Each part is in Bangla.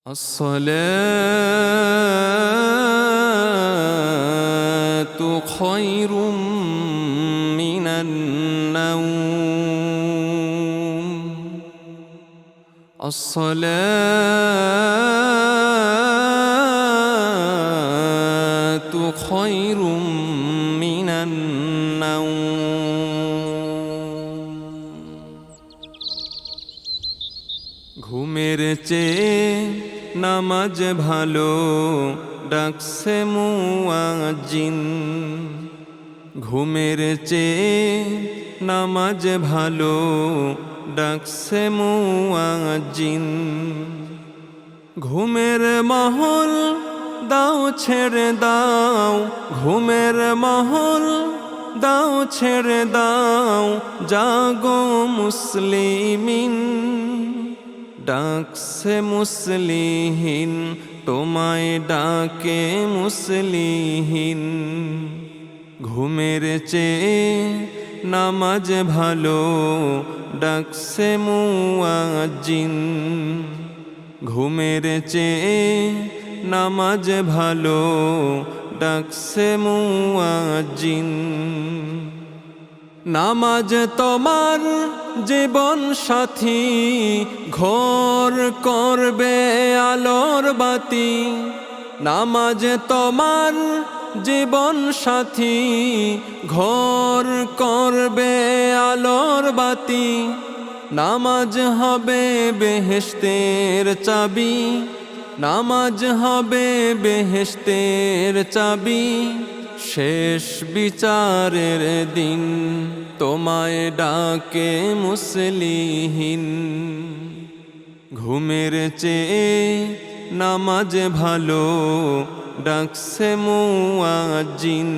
الصلاة خير من النوم. الصلاة خير من النوم. ঘুমের চেয়ে নামাজ ভালো ডাকছে মুয়াজ্জিন। ঘুমের চেয়ে নামাজ ভালো ডাকছে মুয়াজ্জিন। ঘুমের মাহল দাও ছেড়ে দাও, ঘুমের মাহল দাও ছেড়ে দাও, জাগো মুসলিমিন। ডাকছে মুসলিহীন, তোমায় ডাকে মুসলিহীন। ঘুমের চেয়ে নামাজ ভালো ডাকছে মুয়াজ্জিন। ঘুমের চেয়ে নামাজ ভালো ডাকছে মুয়াজ্জিন। নামাজ তোমার জীবন সাথী, ঘোর করবে আলোর বাতি। নামাজ তোমার জীবন সাথী, ঘোর করবে আলোর বাতি। নামাজ হবে বেহেশতের চাবি, নামাজ হবে বেহেশতের চাবি। শেষ বিচারের দিন তোমায় ডাকে মুসলিহীন। ঘুমের চেয়ে নামাজ ভালো ডাকছে মুয়াজ্জিন।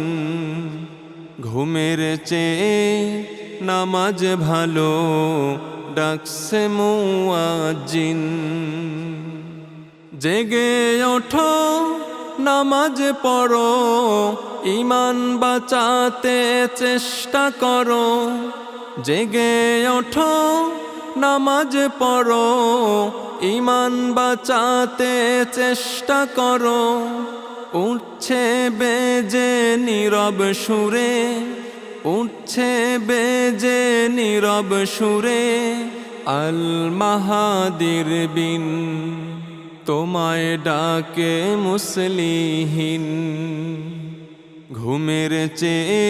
ঘুমের চেয়ে নামাজ ভালো ডাকছে মুয়াজ্জিন। জেগে ওঠো নামাজ পড়ো, ঈমান বাঁচাতে চেষ্টা করো। জেগে ওঠো নামাজ পড়ো, ঈমান বাঁচাতে চেষ্টা করো। উঠছে বেজে নীরব সুরে, উঠছে বেজে নীরব সুরে আল মাহাদির বিন। তোমায় ডাকে মুসলিহীন। ঘুমের চেয়ে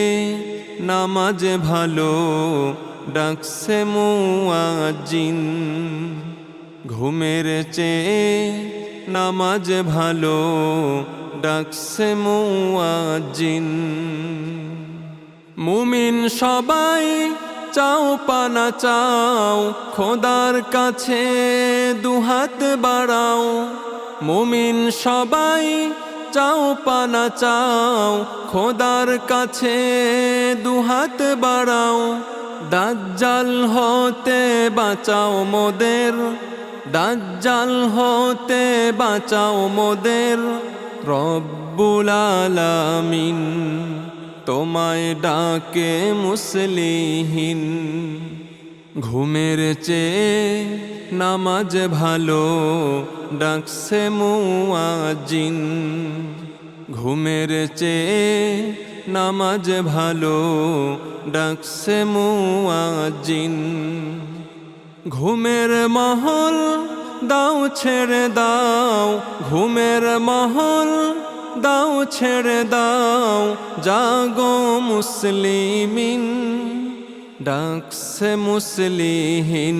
নামাজ ভালো ডাকছে মুয়াজ্জিন। ঘুমের চেয়ে নামাজ ভালো ডাকছে মুয়াজ্জিন। মুমিন সবাই চাও পানা চাও, খোদার কাছে দুহাত বাড়াও। মুমিন সবাই চাও পানা চাও, খোদার কাছে দুহাত বাড়াও। দাজ্জাল হতে বাঁচাও মোদের, দাজ্জাল হতে বাঁচাও মোদের রব্বুল আলামিন। তোমায় ডাকে মুসলিহীন। ঘুমের চেয়ে নামাজ ভালো ডাকছে মুয়াজ্জিন। ঘুমের চেয়ে নামাজ ভালো ডাকছে মুয়াজ্জিন। ঘুমের মাহল দাও ছেড়ে দাও, ঘুমের মাহল দাও ছেড়ে দাও, জাগো মুসলিমিন। ডাকছে মুসলিহীন,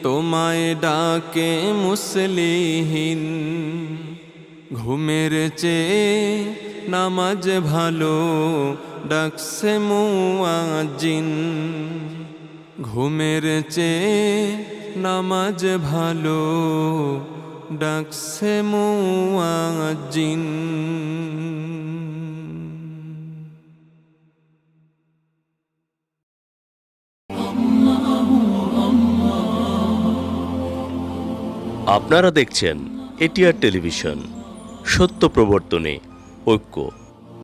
তোমায় ডাকে মুসলিহীন। ঘুমের চেয়ে নামাজ ভালো ডাকছে মুয়াজ্জিন। ঘুমের চেয়ে নামাজ ভালো ডাকছে মুয়াজ্জিন। আপনারা দেখছেন এটিআর টেলিভিশন, সত্য প্রবর্তনে ঐক্য।